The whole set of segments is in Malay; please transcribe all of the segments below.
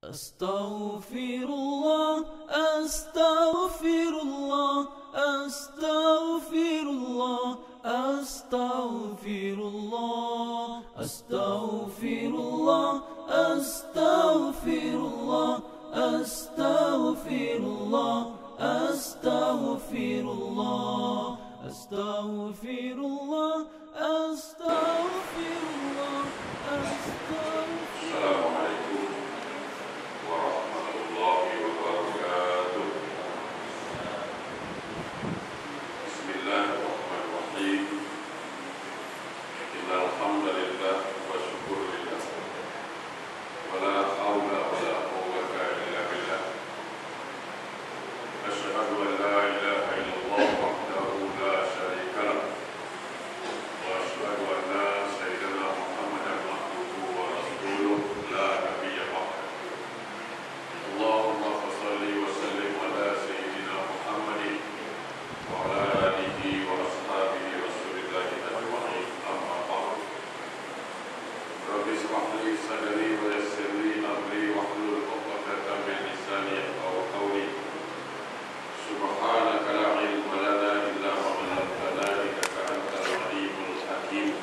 Astaghfirullah, astaghfirullah, astaghfirullah, astaghfirullah, astaghfirullah, astaghfirullah, astaghfirullah, astaghfirullah, astaghfirullah, astaghfirullah, astaghfirullah. Warahmatullahi wabarakatuh. Bismillahirrahmanirrahim. Innal hamdalillah wa syukurillah. Wa la haula wa la quwwata illa billah. Asyhadu an la ilaha illallah wahdahu la syarika lah. Wa asyhadu anna sayyidina Muhammadan abduhu wa rasuluh la nabiyya ba'dahu. Allahumma salli wa sallim ala sayyidina Muhammadin wa ala alihi wa ashabihi rasulillahi ajma'in, amma ba'd. Rabbi shrah li sadri wa yassir li amri wahlul 'uqdatam min lisani yafqahu qawli. Subhanaka la ilma lana illa ma 'allamtana innaka antal alimul hakim.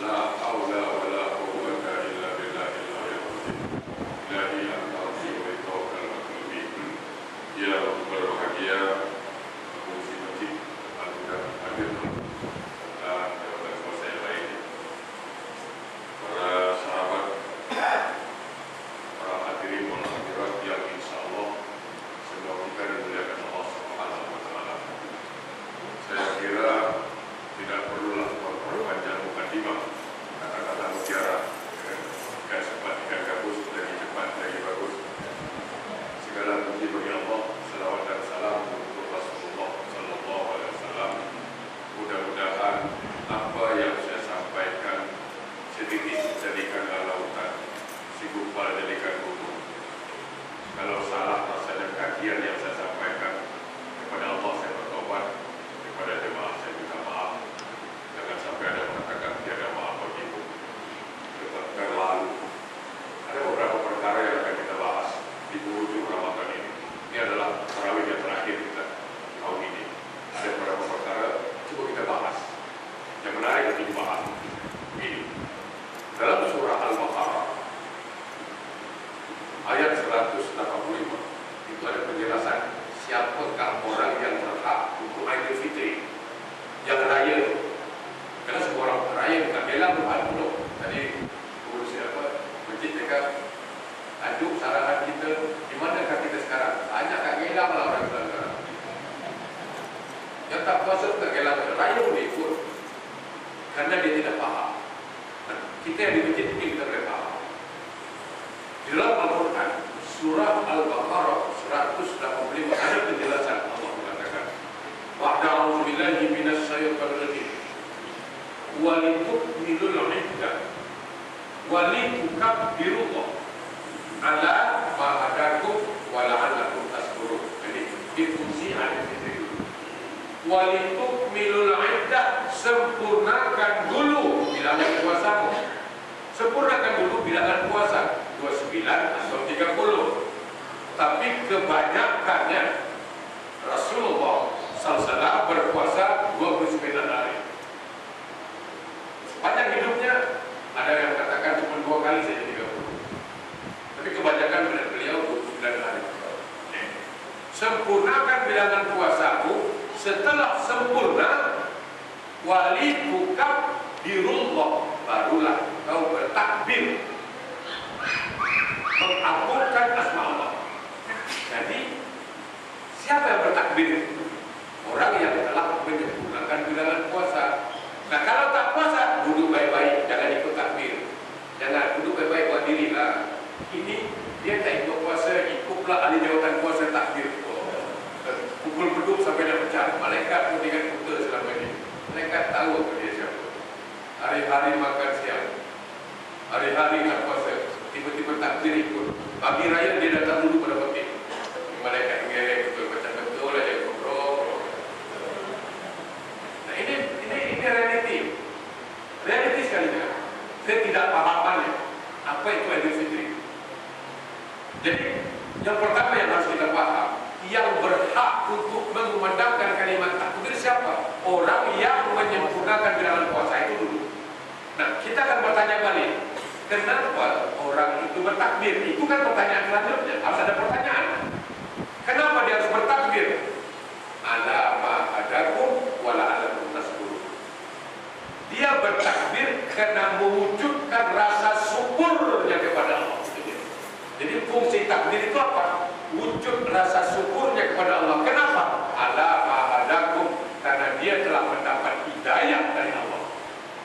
La haula wa la quwwata illa billahil aliyyil azim. Ilahi anta ya berbahagia fungsi masjid Al-Huda hadir dan jabatan kuasa yang lain, para sahabat, para hadirin wal hadirat yang insyaallah semoga kita dimuliakan Allah Subhanahu wa taala. Saya kira tidak perlulah memperpanjang mukadimah, kata-kata mutiara kan cepat ikan gabus lagi cepat lagi bagus. Segala puji bagi Allah, salawat dan salam untuk Rasulullah sallallahu alaihi wasallam. Mudah-mudahan apa yang saya sampaikan sedikit jadikanlah lautan, si gumpal jadikan gunung. Kalau salah rasanya kajian yang saya sampaikan, kepada Allah saya bertobat, kepada jemaah saya minta maaf. Jangan sampai ada mengatakan tiada maaf bagimu. Tetap terlalu. Ada beberapa perkara yang akan kita bahas di penghujung Ramadan ini. Ini adalah tarawih yang terakhir kita tahun ini. Ada beberapa perkara coba kita bahas yang menarik untuk dibahas. Ini dalam surah Al-Baqarah ayat 185 itu ada penjelasan siapakah orang yang berhak untuk Idul Fitri yang raya. Karena semua orang raya bukan bela bukan dulu. Tadi urus siapa masjid dekat aduh sarangan kita, di manakah kita sekarang? Banyak kat gelang lah orang sekarang. Yang tak puasa tu kat gelang, raya pun dia ikut. Kerana dia tidak faham. Kita yang di masjid mungkin kita boleh faham. Di dalam Al-Quran, surah Al-Baqarah 185 ada penjelasan. Allah mengatakan, Wa'da'udhu billahi minas syaitanir rajim. Walitukmilul 'iddah. Walitukabbirullaha ala ma'adakum wa la'allakum tashkurun. Jadi difungsi ayat itu. Walitukmilul 'iddah, sempurnakan dulu bilangan puasamu. Sempurnakan dulu bilangan puasa 29 atau 30. Tapi kebanyakannya Rasulullah SAW berpuasa 29 hari. Sepanjang hidupnya ada yang katakan cuma 2 kali saja 30. Tapi kebanyakan beliau 29 hari. Sempurnakan bilangan puasamu. Setelah sempurna, walitukab birullah, barulah kau bertakbir, mengaburkan asma Allah. Jadi siapa yang bertakbir? Orang yang telah menyempurnakan bilangan puasa. Nah kalau tak puasa, duduk baik-baik, jangan ikut takbir. Jangan duduk baik-baik buat diri lah. Ini dia tak ikut puasa, ikutlah ahli jawatan puasa takbir. Pukul beduk sampai dah pecah. Malaikat pun dengan buta selama ini. Malaikat tahu apa dia siapa. Hari-hari makan siang, hari-hari nak puasa, tiba-tiba takbir ikut. Pagi raya dia datang dulu pada pagi. Malaikat ngerek betul, betul lah dia ngobrol. Nah ini realiti. Realiti sekali kan. Ketidakpahamannya apa itu Idul Fitri. Jadi yang pertama yang harus kita paham, yang berhak untuk mengumandangkan kalimat takbir siapa? Orang yang menyempurnakan bilangan puasa itu dulu. Nah, kita akan bertanya balik, kenapa orang itu bertakbir? Itu kan pertanyaan selanjutnya, harus ada pertanyaan. Kenapa dia harus bertakbir? Ala ma adakum wala alakum tasbur. Dia bertakbir karena mewujudkan rasa syukurnya kepada Allah. Jadi fungsi takbir itu apa? Wujud rasa syukurnya kepada Allah. Kenapa? Ala ma adakum, karena dia telah mendapat hidayah dari Allah.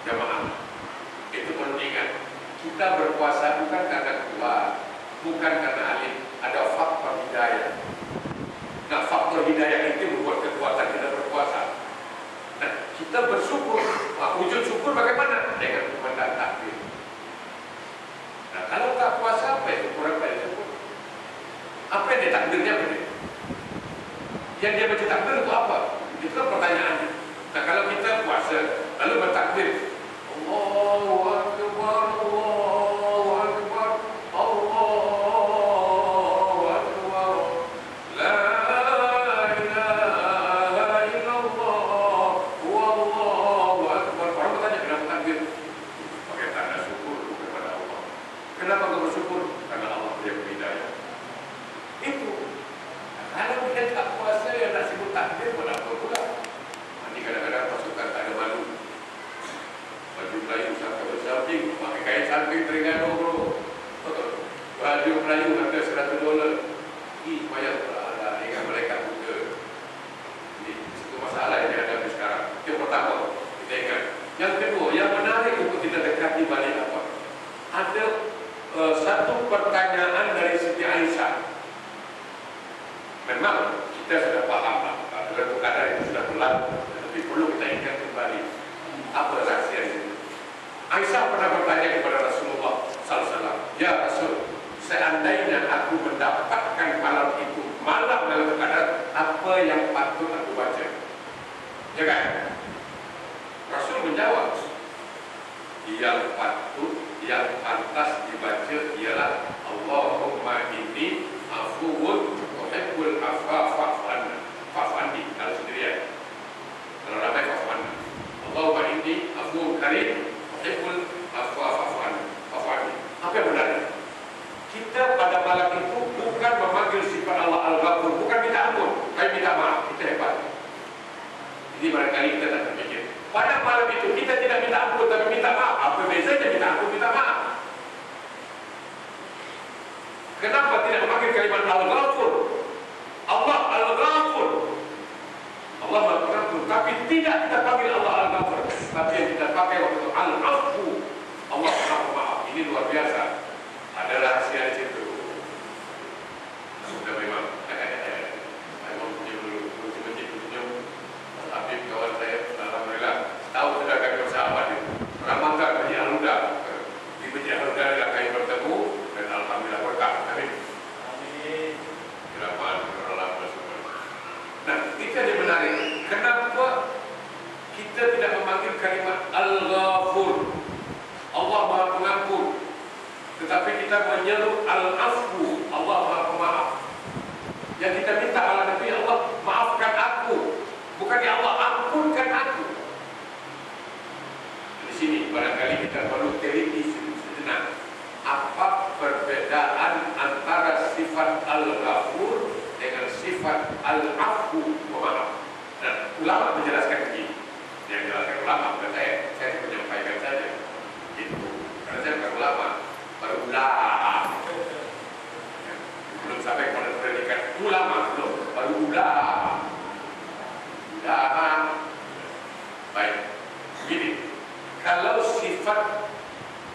Jamaah, itu perlu diingat. Kita berpuasa bukan karena kuat, bukan karena alim. Ada faktor hidayah. Nah, faktor hidayah itu membuat kekuatan kita berpuasa. Nah, kita bersyukur. Wujud syukur bagaimana? Dengan memandang takbir. Nah, kalau tak puasa apa itu? Kurang dari syukur. Apa yang ditakbirnya begitu? Yang dia baca takbir itu apa? Itu kan pertanyaannya. Nah, kalau kita puasa lalu bertakbir, Allahu Akbar, Allahu Akbar, Allahu Akbar, La ilaha illallah, Wallahu Akbar. Orang bertanya, kenapa takbir? Pakai tanda syukur kepada Allah. Kenapa kau bersyukur? Karena Allah beri hidayah. Itu. Kalau kita tak puasa yang nak sebut takbir pun apa pula. Nanti kadang-kadang pasukan tak ada malu. Baju Melayu sampai bersamping, pakai kain samping Terengganu bro. Baju Melayu harga $100. Payah pula ada dengan mereka juga. Ini satu masalah yang dihadapi sekarang. Itu yang pertama, kita ingat. Yang kedua, yang menarik untuk kita dekati balik apa? Ada satu pertanyaan dari Siti Aisyah. Memang kita sudah paham lah, dalam keadaan itu sudah berlalu, tapi perlu kita ingat kembali apa rahasia itu. Aisyah pernah bertanya kepada Rasulullah SAW, ya Rasul, seandainya aku mendapatkan malam itu, malam dalam keadaan apa yang patut aku baca? Ya kan? Rasul menjawab, yang patut, yang pantas dibaca ialah Allahumma inni afuwun uhibbul afwa fa'fu anni. Kalau sendirian, kalau ramai fa'fu anni. Allahumma inni afuwun karim uhibbul afwa fa'fu anni. Apa yang benar? Kita pada malam itu bukan memanggil sifat Allah Al-Ghafur, bukan minta ampun, tapi minta maaf. Kita hebat. Ini barangkali kita tak terpikir. Pada malam itu kita tidak minta ampun, tapi minta maaf. Apa bezanya minta ampun, minta maaf? Kenapa tidak memanggil kalimat Al-Ghafur? Allah Al-Ghafur, Allah Al-Ghafur, tapi tidak kita panggil Allah Al-Ghafur, tapi yang kita pakai waktu itu Al-Afu, Allah Maaf. Ini luar biasa. Ada rahasia di situ. Sudah memang. Saya mau tunjuk dulu, tunjuk. Habib kawan saya, alhamdulillah, tahu sudah kami bersahabat itu. Ramadhan Haji Al-Huda, di Masjid Al-Huda adalah kami bertemu dan alhamdulillah berkah. Amin. Nah, kita dia menarik. Kenapa kita tidak memanggil kalimat Al-Ghafur, Allah Maha Pengampun, tetapi kita menyeru Al-Afu, Allah Maha Pemaaf. Yang kita minta Allah Nabi, Allah maafkan aku, bukan ya Allah ampunkan aku. Di sini barangkali kita perlu teliti sejenak. Apa perbedaan antara sifat Al-Ghafur dengan sifat Al-Afu, pemaaf? Nah, ulama menjelaskan begini. Yang jelaskan ulama bukan saya menyampaikan saja. Itu karena saya bukan ulama, baru ulama. Belum sampai pada predikat ulama, belum, baru ulama. Baik, begini. Kalau sifat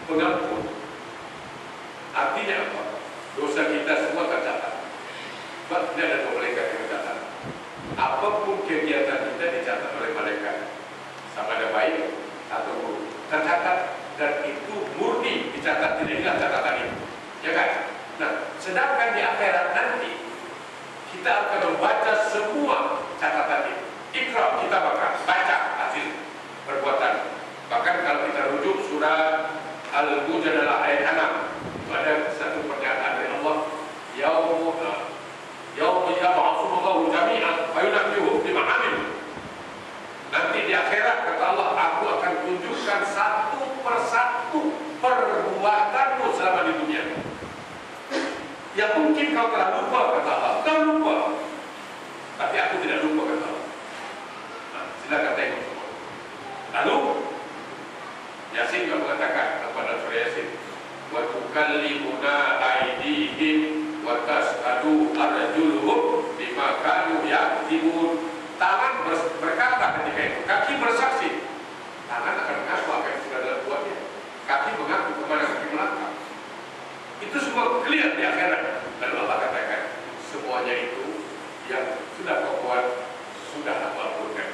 pengampun, artinya apa? Dosa kita semua tercatat. Sebab tidak ada malaikat yang mencatat. Apapun kegiatan kita dicatat oleh malaikat, sama ada baik atau buruk, tercatat, dan itu murni dicatat, tidak hilang catatan itu, ya kan? Nah, sedangkan di akhirat nanti kita akan membaca semua catatan itu. Iqra, kita baca hasil perbuatan. Bahkan kalau kita rujuk surah Al-Mujadalah ayat 6, itu ada satu pernyataan dari Allah mungkin kau telah lupa, kata Allah. Kau lupa, tapi aku tidak lupa, kata Allah. Nah, silakan tengok semua. Lalu Yasin juga mengatakan kepada surah Yasin, wa tukallimuna aydihim wa tas'adu arjuluhum bima kanu yaktibun. Tangan berkata ketika itu, kaki bersaksi. Tangan akan mengaku apa yang sudah dilakukannya. Kaki mengaku kepada kaki melangkah. Itu semua clear di akhirat. Lalu Allah katakan, semuanya itu yang sudah kau buat sudah aku ampunkan.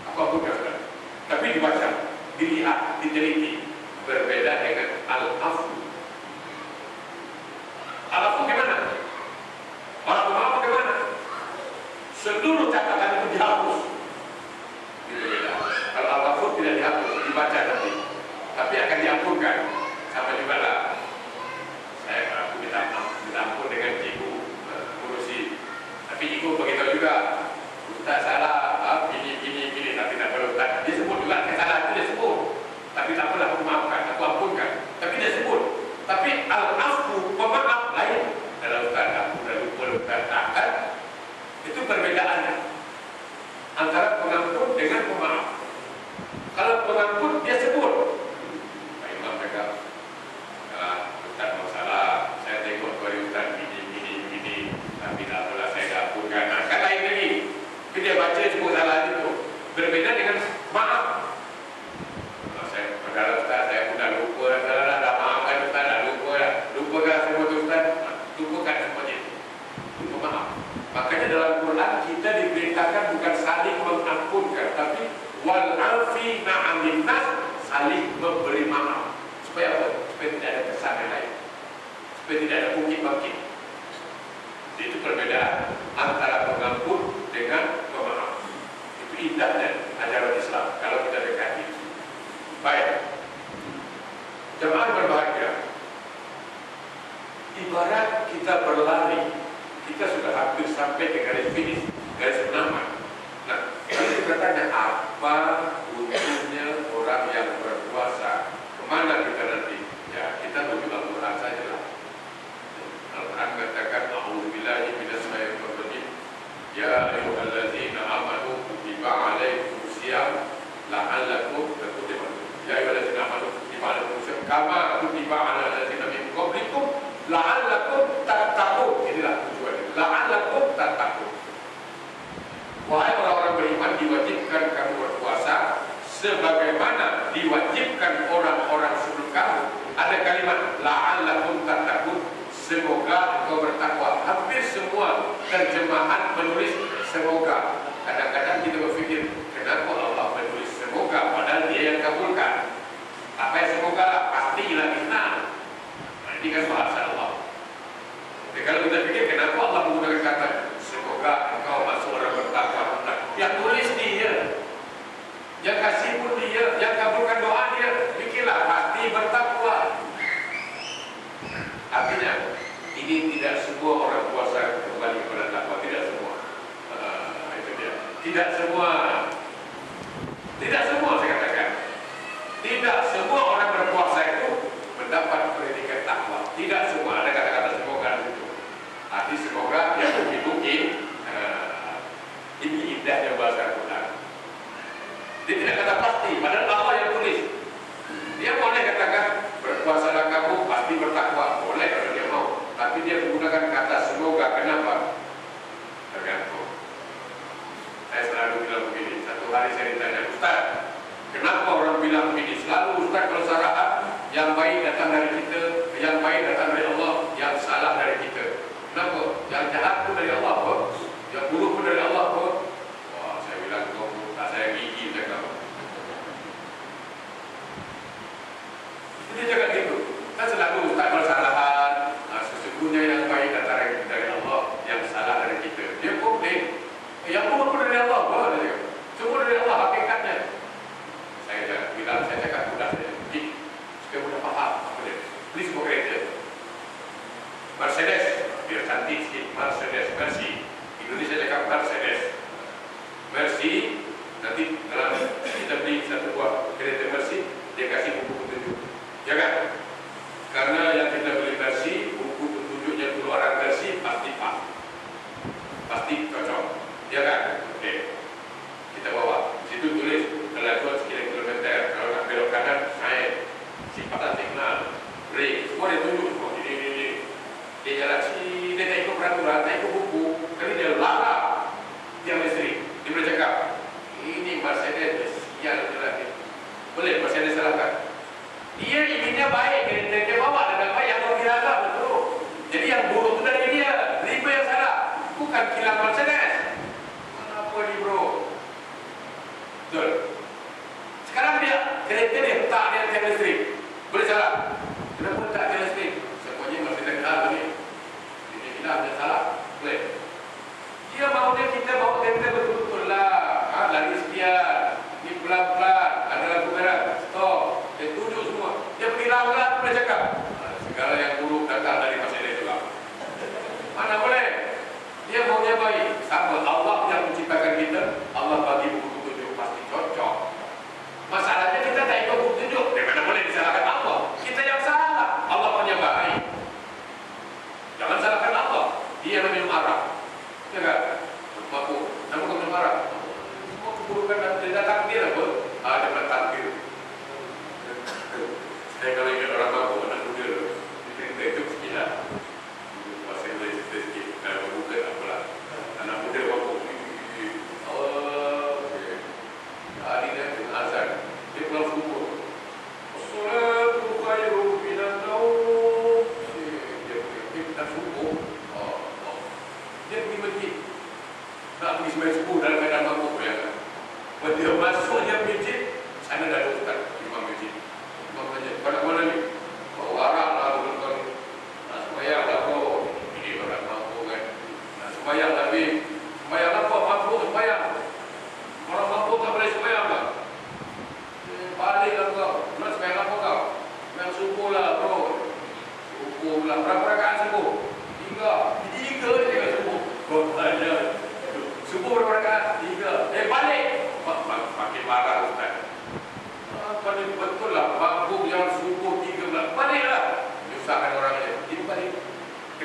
Aku ampunkan sudah. Tapi dibaca, dilihat, diteliti, berbeda dengan al-afu. Al-afu gimana? Orang pemaaf bagaimana? Seluruh catatan itu dihapus. Itu beda. Kalau al-afu tidak dihapus, dibaca nanti, tapi akan diampunkan. Sama juga lah. Aku minta ampun dengan ibu ngurusi. Tapi ibu begitu juga. Ustaz salah, gini, tapi tak perlu. Dia sebut juga kesalahan itu dia sebut. Tapi tak apalah, aku maafkan, aku ampunkan. Tapi dia sebut. Tapi al-afu, pemaaf lain. Dalam Ustaz, aku dah lupa, Ustaz takkan. Itu perbedaannya antara pengampun dengan pemaaf. Kalau pengampun dia sebut, Pak Imam cakap, Ustaz masalah, saya tengok dari Ustaz gini, tapi tak apalah, saya dah ampunkan. Kan lain lagi. Tapi dia baca semua salah itu. Berbeda dengan maaf. Saya pada Ustaz, saya pun dah lupa, dah maafkan Ustaz, dah lupa, lupakan semua tu Ustaz, lupakan semuanya. Itu maaf. Makanya dalam Quran kita diberitakan bukan saling mengampunkan, tapi wal afi na'amin nas, saling memberi maaf. Supaya apa? Supaya tidak ada kesan yang lain, supaya tidak ada bangkit. Itu perbedaan antara pengampun dengan pemaaf. Itu indahnya ajaran Islam kalau kita dekati. Baik, jemaah berbahagia. Ibarat kita berlari, kita sudah hampir sampai ke garis finish, garis penamat. Nah, kalau kita tanya apa untungnya orang yang berpuasa, kemana kita nanti? Ya, kita menuju Al-Quran saja lah. Al-Quran katakan, A'udzubillahi minasyaitonir rajim. Ya ayyuhallazina amanu kutiba alaikumus syiyam la'allakum tattaqun. Ya ayyuhallazina amanu kutiba alaikumus syiyam kama kutiba alal ladzina min qablikum la'allakum tattaqun. Inilah tujuannya. La'allakum tattaqun. Wahai orang-orang beriman, diwajibkan kamu berpuasa sebagaimana diwajibkan orang-orang sebelum kamu. Ada kalimat la'allakum tattaqun, semoga engkau bertakwa. Hampir semua terjemahan menulis semoga. Kadang-kadang kita berfikir, kenapa Allah menulis semoga padahal Dia yang kabulkan? Apa yang semoga lah? Pastilah kita. Nah, ini kan bahasa Allah. Jadi kalau kita fikir, kenapa Allah menggunakan kata semoga engkau masuk orang bertakwa? Nah, yang tulis Dia, yang kasih pun Dia, yang kabulkan doa Dia. Fikirlah, pasti bertakwa. Artinya, ini tidak semua orang puasa kembali kepada takwa, tidak semua. Itu dia. Tidak semua saya katakan. Tidak semua orang berpuasa itu mendapat predikat takwa. Tidak semua. Ada kata-kata semoga itu. Arti semoga yang mungkin ini indahnya bahasa Al-Quran. Dia tidak kata pasti, padahal Allah yang tulis. Dia boleh katakan berpuasalah kamu pasti bertakwa, boleh kalau dia mau. Tapi dia menggunakan kata semoga. Kenapa? Tergantung. Saya selalu bilang begini,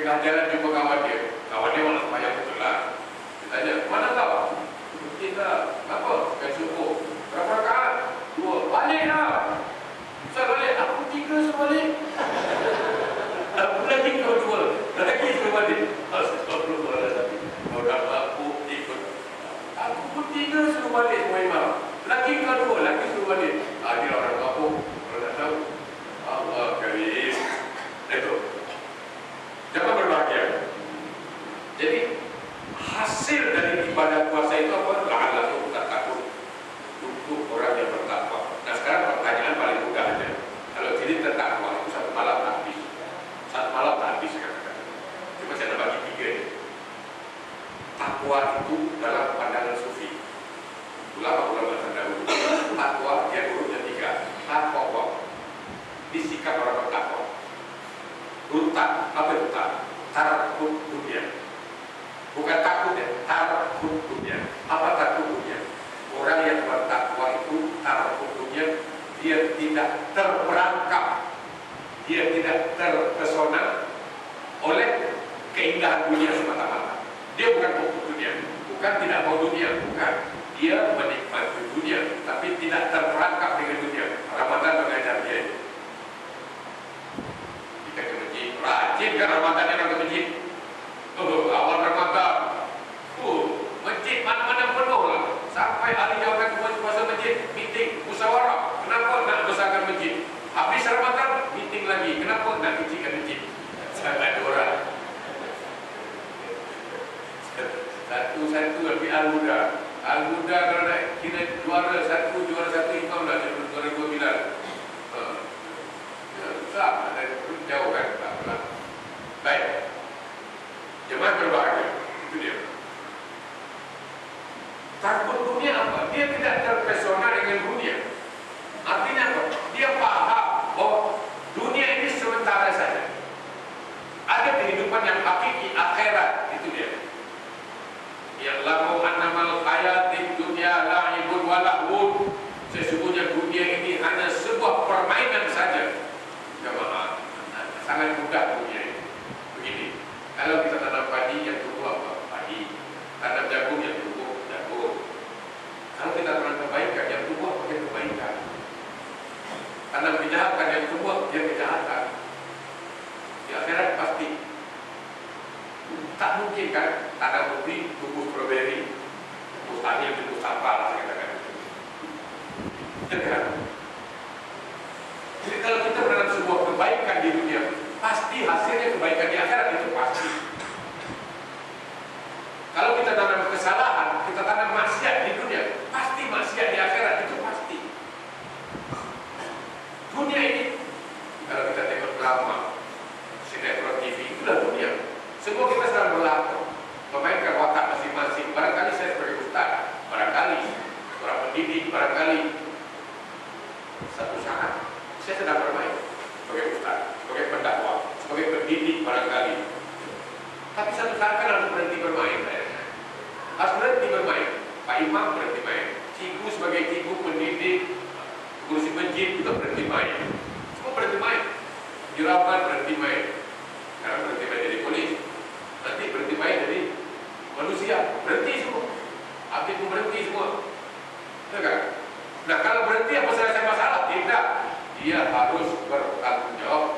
tengah jalan jumpa kawan dia malah sembahyang betul lah. Dia tanya, mana kau? Kita, apa? Kan subuh. Berapa rakaat? 2. Balik lah. Saya balik, aku 3 suruh balik. Aku lagi kau 2. Lagi suruh balik. Astagfirullahaladzim. Kau dah aku ikut. Aku pun 3 suruh balik semua imam. Lagi kau 2, lagi suruh balik. Dia orang kampung. Kalau tak tahu. Allah karim. Itu. Jangan berbahagia. Jadi hasil dari ibadah puasa itu apa? La'allahu tattaqun. Untuk orang yang bertakwa. Nah sekarang pertanyaan paling mudah aja. Kalau jadi tertakwa itu 1 malam habis. 1 malam habis katakan. Cuma saya nak bagi 3 ni. Takwa itu dalam pandangan sufi. Ulama-ulama terdahulu. Takwa dia urutnya 3. Takwa. Disikap orang bertakwa. Rutak, apa itu tak? Takut dunia. Bukan takut ya, takut dunia. Apa takut dunia? Orang yang bertakwa itu takut dunia, dia tidak terperangkap, dia tidak terpesona oleh keindahan dunia semata-mata. Dia bukan takut dunia, bukan tidak mau dunia, bukan. Dia menikmati dunia, tapi tidak terperangkap dengan dunia. Ramadan mengajar dia. Kita ke masjid, rajin kan Ramadan yang ke masjid. Awal Ramadan, masjid mana-mana penuh lah. Sampai hari orang puasa masjid, meeting, musyawarah. Kenapa nak besarkan masjid? Habis Ramadan, meeting lagi. Kenapa nak kecilkan masjid? Ada orang. Satu-satu lebih Al-Huda. Al-Huda kalau nak kira juara satu imam lah, juara 2 Bilal. Susah, ada jauh kan? Baik. Jemaah berbahagia. Itu dia. Takut dunia apa? Dia tidak terpesona dengan dunia. Artinya apa? Dia paham bahwa dunia ini sementara saja. Ada kehidupan yang hakiki, akhirat. Itu dia. Ya'lamu annamal hayatid dunya la'ibun wa lahwun. Sesungguhnya dunia ini hanya sebuah permainan saja. Jemaah, sangat mudah dunia ini. Begini, kalau kita tanam padi yang tumbuh apa? Padi. Tanam jagung yang tumbuh jagung. Kalau kita tanam kebaikan yang tumbuh apa? Kebaikan. Tanam kejahatan yang tumbuh kejahatan. Di akhirat pasti. Tak mungkin kan tanam ubi tumbuh strawberry, tumbuh tani tumbuh sampah lah katakan. Jangan. Jadi kalau kita menanam sebuah kebaikan di dunia, pasti hasilnya kebaikan di akhirat, itu pasti. Kalau kita tanam kesalahan, kita tanam maksiat di dunia, pasti maksiat di akhirat, itu pasti. Dunia ini, kalau kita tengok drama, sinetron TV, itulah dunia. Semua kita sedang berlaku, memainkan watak masing-masing. Barangkali saya sebagai ustaz, barangkali seorang pendidik, barangkali satu saat saya sedang bermain sebagai ustaz, sebagai pendakwah, sebagai pendidik barangkali. Tapi satu saat kan harus berhenti bermain. Harus berhenti bermain. Pak Imam berhenti main. Cikgu sebagai cikgu pendidik, kursi masjid juga berhenti main. Semua berhenti main. Jurawan berhenti main. Sekarang berhenti main jadi polis. Nanti berhenti main jadi manusia. Berhenti semua. Habis pun berhenti semua. Betul kan? Nah kalau berhenti apa selesai masalah? Tidak. Dia harus bertanggung jawab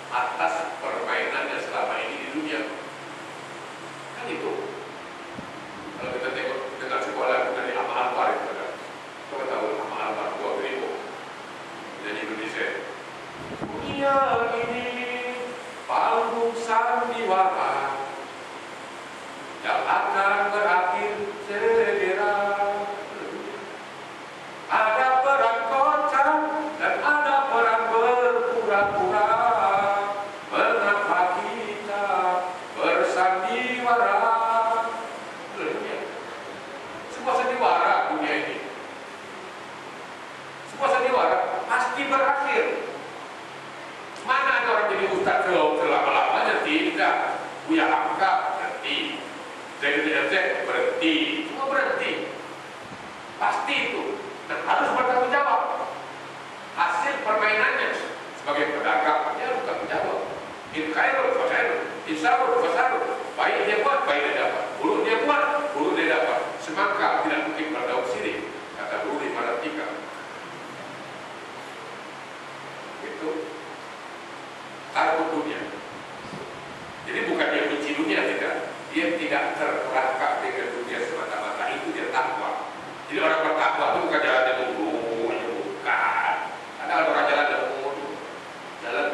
atas permainannya selama ini di dunia. Kan itu. Kalau kita tengok dengar sekolah dari Ahmad Albar itu kan. Kita tahu Ahmad Albar 2000 dari Indonesia. Dunia ini panggung sandiwara yang akan berakhir segera. Ada perang kocak dan ada perang berpura-pura. Mengapa kita bersandiwara? Semua sandiwara dunia ini. Semua sandiwara pasti berakhir. Mana ada orang jadi ustaz selama-lamanya? Tidak. Buya Hamka berhenti, ZZZ berhenti, semua berhenti. Pasti itu. Dan harus bertanggung jawab hasil permainannya. Sebagai pedagang dia harus bertanggung jawab. In khairul fa khairul. Insarut, fasarut. Baik dia buat, baik dia dapat. Buruk dia buat, buruk dia dapat. Semangka tidak mungkin berdaun sirih, kata Rudi Maratika. Itu takut dunia. Jadi bukan dia benci dunia, tidak. Dia tidak terperangkap dengan dunia semata-mata. Itu dia takwa. Jadi orang bertakwa itu bukan jalan yang lurus, bukan. Ada orang jalan yang lurus, jalan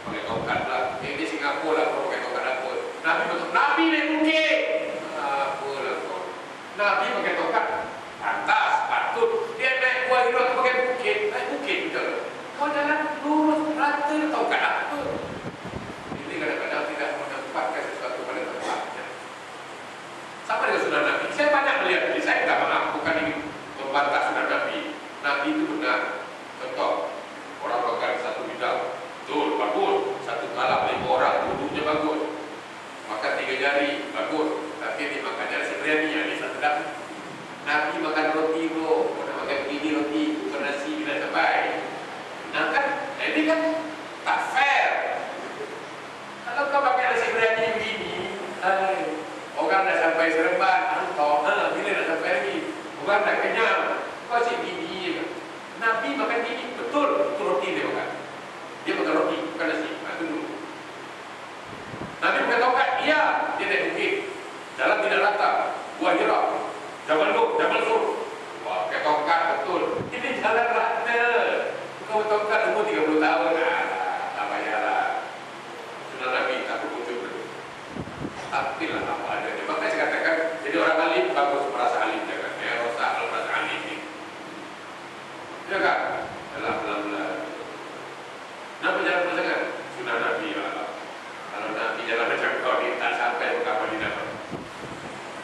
pakai tongkat lah. Ini Singapura lah, pakai tongkat apa? Nabi betul, Nabi naik bukit. Apa lah kau? Nabi pakai tongkat, pantas, patut. Dia naik buah hijau pakai bukit, naik bukit betul. Kau jalan lurus, rata, tongkat apa? Ini kadang-kadang tidak menempatkan sesuatu pada tempatnya. Sama dengan sunnah Nabi. Saya banyak melihat, jadi saya minta maaf, bukan ingin membantah sunnah Nabi. Nabi itu benar, contoh orang makan satu bidang, betul, bagus. Satu malam 5 orang, duduknya bagus. Makan 3 jari, bagus. Tapi dia makannya nasi biryani, ini satu dah. Nabi makan roti, bro. Mana makan begini roti, bukan nasi bila sampai. Nah kan, ini kan tak fair. Kalau kau pakai nasi biryani begini, orang dah sampai Seremban, bila dah sampai lagi? Orang dah kenyang. Kau asyik gini. Nabi makan gini, betul roti dia makan. Dia makan roti, bukan nasi. Itu dulu. Nabi pakai tongkat, iya. Dia naik bukit. Jalan tidak rata. Buah jeruk. Jabal Nur. Wah, pakai tongkat, betul. Ini jalan rata. Kau tongkat umur 30 tahun. Tak payahlah. Sunnah Nabi, takut muncul dulu. Tapi lah apa adanya. Makanya saya katakan, jadi orang alim bagus merasa alim, jangan rosak kalau merasa alim ini. Ya kan? Belah. Kenapa jalan pasangan? Sunnah Nabi ya. Kalau Nabi jalan macam kau ni tak sampai berapa di dalam.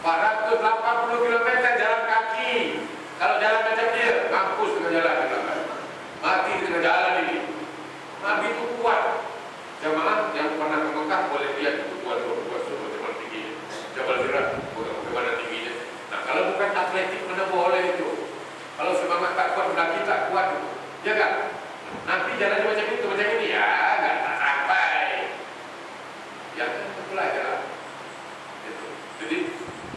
480 km jalan kaki. Kalau jalan macam dia, mampus tengah jalan. Mati di tengah jalan ini. Nabi itu kuat. Jamaah yang pernah ke Mekah boleh lihat itu buat Jabal tinggi, Jabal Zirat, bagaimana tingginya. Nah kalau bukan atletik mana boleh itu. Kalau semangat tak kuat, mendaki tak kuat itu, ya kan? Nanti jalannya macam itu, macam ini, ya nggak sampai. Ya kan betul aja lah. Gitu. Jadi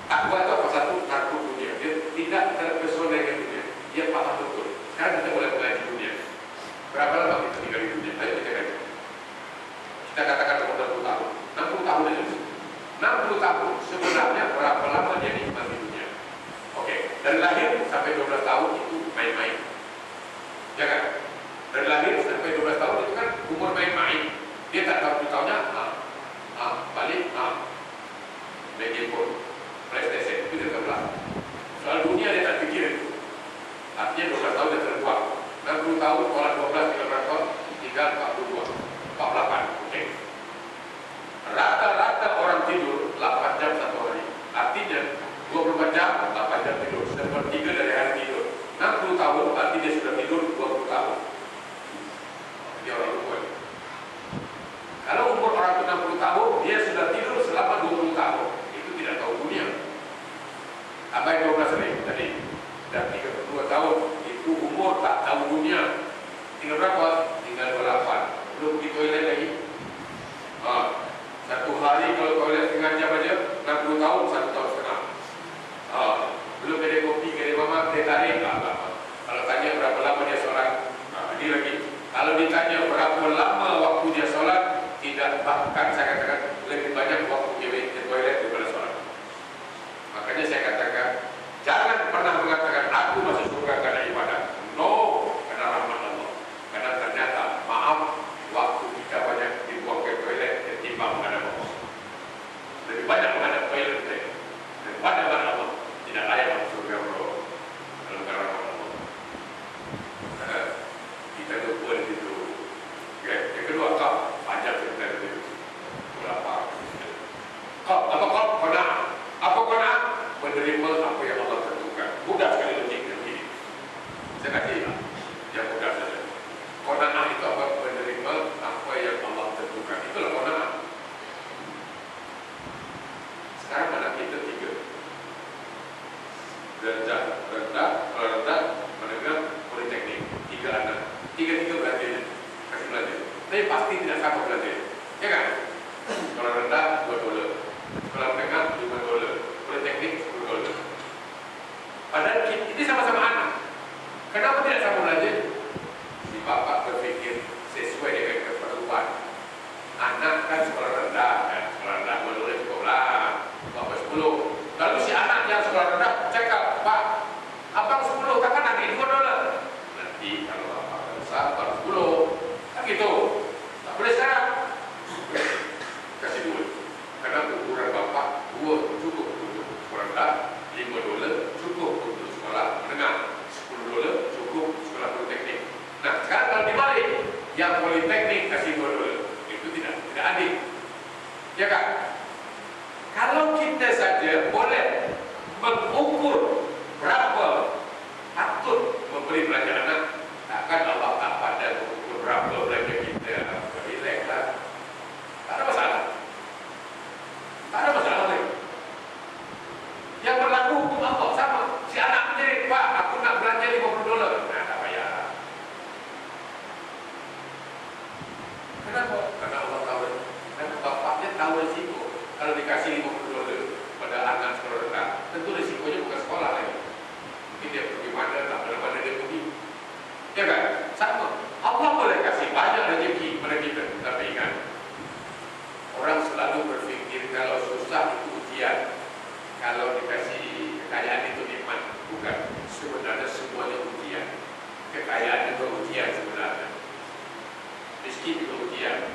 takwa itu apa satu takut dunia. Dia tidak terpesona dengan dunia. Dia paham betul. Sekarang kita mulai di dunia. Berapa lama kita tinggal di dunia? Ayo kita kaji. Kita katakan 60 tahun. 60 tahun aja. 60 tahun sebenarnya berapa lama dia nikmat di dunia? Oke, dari lahir sampai 12 tahun itu main-main. Ya kan? Dari lahir sampai 12 tahun itu kan umur main-main. Dia tak tahu tahunnya, balik, main game phone, PlayStation, itu dia tak belah. Soal dunia dia tak fikir itu. Artinya 12 tahun dia terbuang. 60 tahun, sekolah 12, 13 tahun, tinggal 42, 48, oke. Rata-rata orang tidur 8 jam satu hari. Artinya 24 jam, 8 jam tidur. Sepertiga dari hari tidur. 60 tahun, artinya dia sudah tidur 20 tahun. Dia orang tua. Kalau umur orang 60 tahun, dia sudah tidur selama 20 tahun. Itu tidak tahu dunia. Apa yang 12 hari tadi? Dan 32 tahun, itu umur tak tahu dunia. Tinggal berapa? Tinggal 28. Belum pergi toilet lagi. Satu hari kalau toilet setengah jam aja, 60 tahun, 1 tahun setengah. Belum ada kopi, ada mama, dia tarik. Kalau tanya berapa lama dia sholat, ini lagi. Kalau ditanya berapa lama waktu dia sholat, tidak, bahkan saya katakan lebih banyak waktu dia di toilet daripada sholat. Makanya saya katakan, jangan pernah mengatakan aku masuk surga karena ibadah. No, karena rahmat Allah. Karena ternyata, maaf, waktu kita banyak dibuang ke toilet ketimbang menghadap Allah. Lebih banyak menghadap toilet saya. Lebih banyak menghadap Allah. Tidak layak masuk surga, bro. Kalau karena rahmat Allah. Karena kita lupa di situ. Okay. Yang kedua, kau panjang cerita itu. Berapa? Kau nak? Apa kau nak? Menerima apa yang Allah tentukan. Mudah sekali logiknya begini. Saya kasih yang mudah saja. Qanaah itu apa? Menerima apa yang Allah tentukan. Itulah qanaah. Sekarang anak kita 3. Rendah, menengah, politeknik. 3 anak. 3 belajar. Kasih belajar. Tapi pasti tidak sama belajar. ya kan? Sekolah rendah $2, sekolah menengah $5, politeknik $10. Padahal ini sama-sama anak. Kenapa tidak sama belajar? Si bapak berpikir sesuai dengan keperluan. Anak kan sekolah rendah, sekolah rendah $2 cukup lah, bapak 10. Lalu si anak yang sekolah rendah cakap, Pak, abang 10, kakak nanti $2. Nanti kalau bapak besar baru 10, kan gitu. Tak boleh sekarang. Kasih duit. Karena ukuran bapak 2 cukup untuk sekolah rendah, $5 cukup untuk sekolah menengah, $10 cukup sekolah politeknik. Nah sekarang kalau dibalik, yang politeknik kasih $2, itu tidak adil, ya kan? Kalau kita saja boleh mengukur berapa patut memberi belanja anak, takkan Allah tak pada mengukur berapa belanja kita. Relax lah, tak ada masalah, tak ada masalah lagi. Yang berlaku hukum Allah sama. Si anak menjerit, Pak, aku nak belanja $50. Nah, tak payah. Kenapa? Karena Allah tahu. Karena bapaknya tahu risiko. Kalau dikasih $50 pada anak sekolah rendah, tentu risikonya bukan sekolah lagi. Mungkin dia pergi mana, tak mana dia pergi. Ya kan? Sama. Allah boleh kasih banyak rezeki pada kita. Tapi ingat, orang selalu berpikir kalau susah itu ujian. Kalau dikasih kekayaan itu nikmat. Bukan. Sebenarnya semuanya ujian. Kekayaan itu ujian sebenarnya. Miskin juga ujian.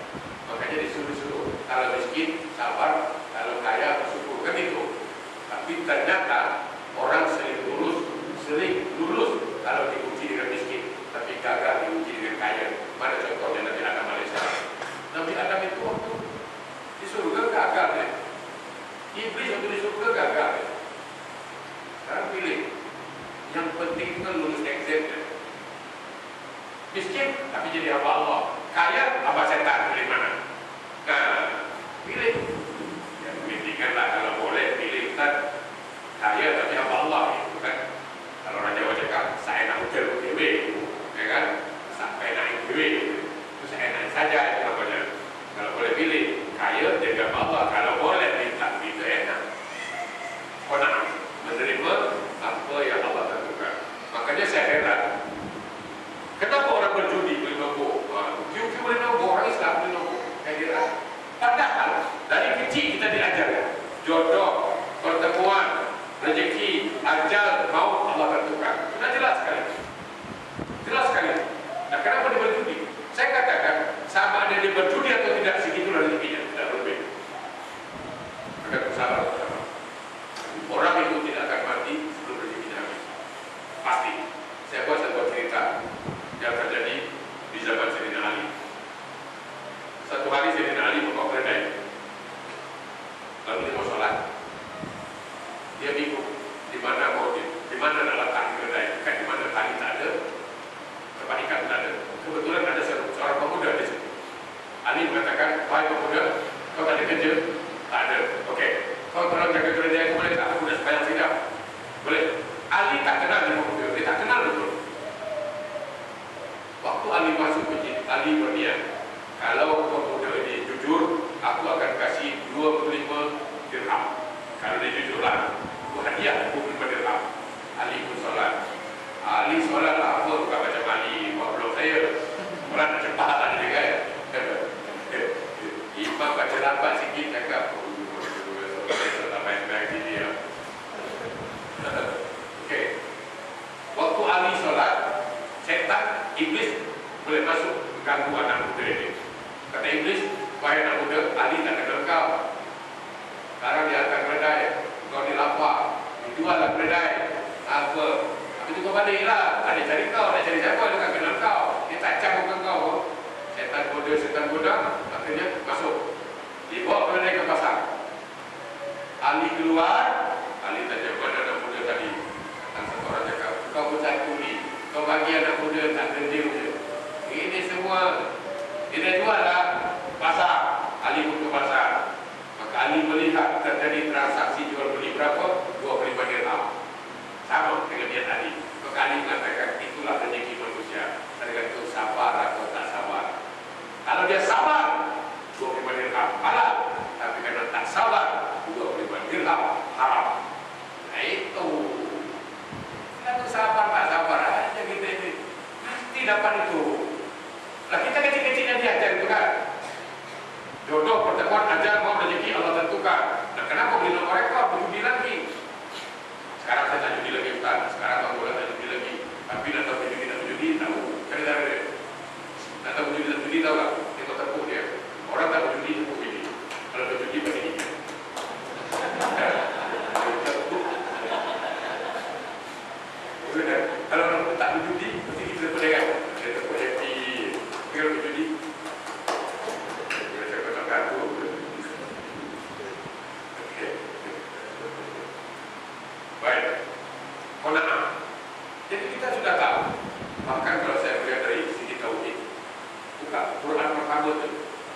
Makanya disuruh-suruh. Kalau miskin, sabar. Kalau kaya, bersyukur. Kan itu. Tapi ternyata orang sering lulus kalau diuji dengan miskin. Tapi gagal diuji dengan kaya. Mana contohnya Nabi Adam Malaysia? Nabi Adam itu waktu di surga gagal deh. Iblis waktu di surga gagal deh. Sekarang pilih. Yang penting kan lulus exam deh. Miskin tapi jadi hamba Allah. Kaya hamba setan, pilih mana? Nah, pilih. Ya pendidikanlah kalau boleh pilih kan kaya tapi hamba Allah itu kan. Kalau Raja Wajaka saya nak ujar dewe, ya kan? Sampai naik dewe, itu saya naik saja itu namanya. Kalau boleh pilih kaya jadi hamba Allah, kalau boleh minta itu enak. Konang menerima apa yang Allah tentukan. Makanya saya heran. Kenapa orang berjudi boleh nombor? Judi boleh nombor, orang Islam boleh nombor. Padahal dari kecil kita diajarkan jodoh, pertemuan, rezeki, ajal, maut Allah tentukan. Sudah jelas sekali. Jelas sekali. Nah, kenapa dia berjudi? Saya katakan sama ada dia berjudi atau tidak, segitulah rezekinya, tidak berbeda. Maka sabar. Orang itu tidak akan mati sebelum rezekinya habis. Pasti. Saya buat sebuah cerita yang terjadi di zaman Sayyidina Ali. Satu hari Sayyidina Ali membawa keledai. Lalu dia mau sholat. Dia bingung di mana nak letak keledai. Kan di mana tali tak ada, tempat ikan tak ada. Kebetulan ada seorang pemuda di situ. Ali mengatakan, wahai pemuda, kau tak ada kerja? Tak ada. Okey. Kau tolong jaga keledai aku boleh tak? Aku dah sepanjang sidang. Boleh. Ali tak kenal dengan pemuda. Dia tak kenal betul. Waktu Ali masuk masjid, Ali berniat, kalau pemuda ini jujur, aku akan kasih 25 dirham. Kalau dia jujurlah, aku hadiah 25 dirham. Ali pun solat. Ali solat lah apa, bukan macam Ali, belum saya. Solat nak cepat lah dia kan. Imam baca lambat sikit, cakap, tak main-main sini ya. Okey. Waktu Ali solat, setan, iblis boleh masuk ganggu anak muda ini. Kata iblis, wahai anak muda, Ali tak kenal kau. Sekarang dia akan keledai, kau dilapar, dijual keledai. Apa? Tapi tu kau baliklah. Tak ada cari kau, nak cari siapa? Dia tak kenal kau. Dia tak cakapkan kau. Setan goda, akhirnya masuk. Dia bawa keledai ke pasar. Ali keluar, Ali tanya kepada anak muda tadi. Kata orang cakap, kau pun satu ni. Kau bagi anak muda tak gendir je. Ini semua dia jual lah pasar. Ali pun ke pasar. Maka Ali melihat terjadi transaksi jual beli berapa? 25 dirham. Sama dengan niat Ali. Maka Ali mengatakan itulah rezeki manusia. Tergantung sabar atau tak sabar. Kalau dia sabar, 25 dirham telepon aja mau rezeki Allah tentukan. Nah, kenapa beli nomor rekor berjudi lagi? Sekarang saya tak judi lagi Ustaz. Sekarang tak boleh tak judi lagi. Tapi nak tahu judi tak judi tahu. Cari tahu deh. Nak tahu judi tak judi tahu tak? Tengok tepuk dia. Orang tak berjudi tepuk ini. Kalau berjudi pasti ini. Kalau orang tak berjudi pasti kita berdekat. Dia tepuk happy. Kalau berjudi baik, qanaah. Jadi kita sudah tahu. Bahkan kalau saya melihat dari sisi tauhid, buka Quran pertama itu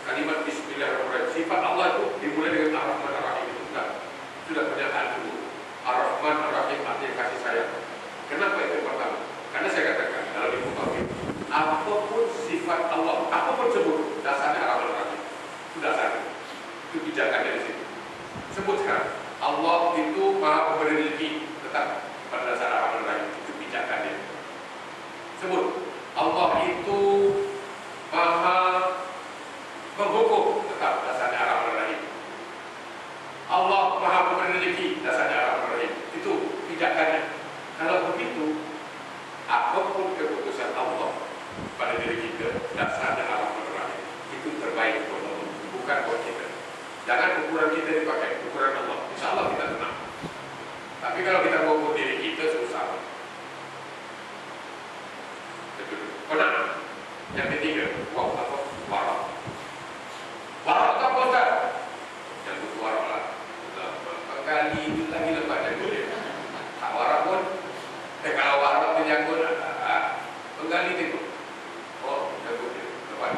kalimat Bismillahirrahmanirrahim. Sifat Allah itu dimulai dengan Ar-Rahman Ar-Rahim itu sudah pernyataan dulu. Ar-Rahman Ar-Rahim artinya kasih sayang. Kenapa itu pertama? Karena saya katakan dalam ilmu tauhid, apapun sifat Allah, apapun sebut dasarnya Ar-Rahman Ar-Rahim. Sudah dasarnya. Itu pijakan dari situ. Sebut sekarang. Allah itu maha pemberi rezeki, tetap pada dasar Ar-Rahman Ar-Rahim. Itu pijakannya. Sebut. Allah itu maha menghukum, tetap dasarnya Ar-Rahman Ar-Rahim. Allah maha pemberi rezeki, dasarnya Ar-Rahman Ar-Rahim. Itu pijakannya. Kalau begitu, apapun keputusan Allah pada diri kita, dasarnya Ar-Rahman Ar-Rahim. Itu terbaik buat Allah, bukan buat kita. Jangan ukuran kita dipakai, ukuran Allah. Insya Allah kita tenang. Tapi kalau kita mengukur diri kita susah. Betul. Qanaah. Yang ketiga, apa? Waraq. Waraq itu apa Ustaz? Yang butuh waraq lah. Penggali itu lagi lepas janggut. Tak waraq pun. Kalau waraq itu janggut, penggali itu. Oh, janggut dia. Lepas.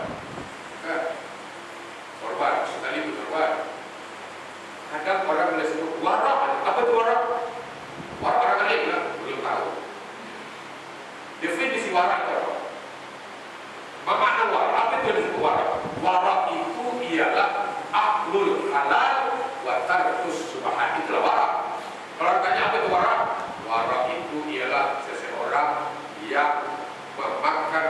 Kan? Korban, sekali itu korban. Kadang orang boleh sebut waraq. Apa itu waraq? Waraq orang alim lah, belum tahu. Definisi waraq itu apa? Apa makna waraq? Apa itu yang disebut waraq? Waraq itu ialah aklul halal wa tarkus subhat. Itulah waraq. Kalau tanya apa itu waraq? Waraq itu ialah seseorang yang memakan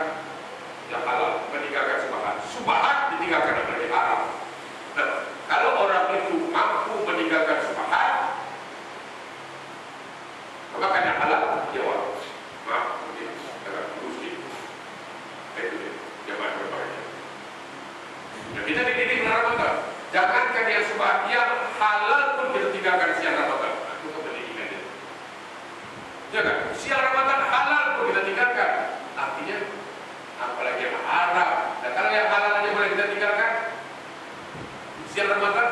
yang halal, meninggalkan subhat. Subhat ditinggalkan dari haram. Nah, kalau orang itu mampu meninggalkan subhat, memakan yang halal, dia waraq. Maaf, mungkin agak rusik. Itu dia, jamaah berbahagia. Nah, kita dididik dalam Ramadan. Jangankan yang subhat, yang halal pun kita tinggalkan siang Ramadan. Itu pendidikan dia. Jangan, siang Ramadan halal pun kita tinggalkan. Artinya, apalagi yang haram. Dan kalau yang halal aja boleh kita tinggalkan, siang Ramadan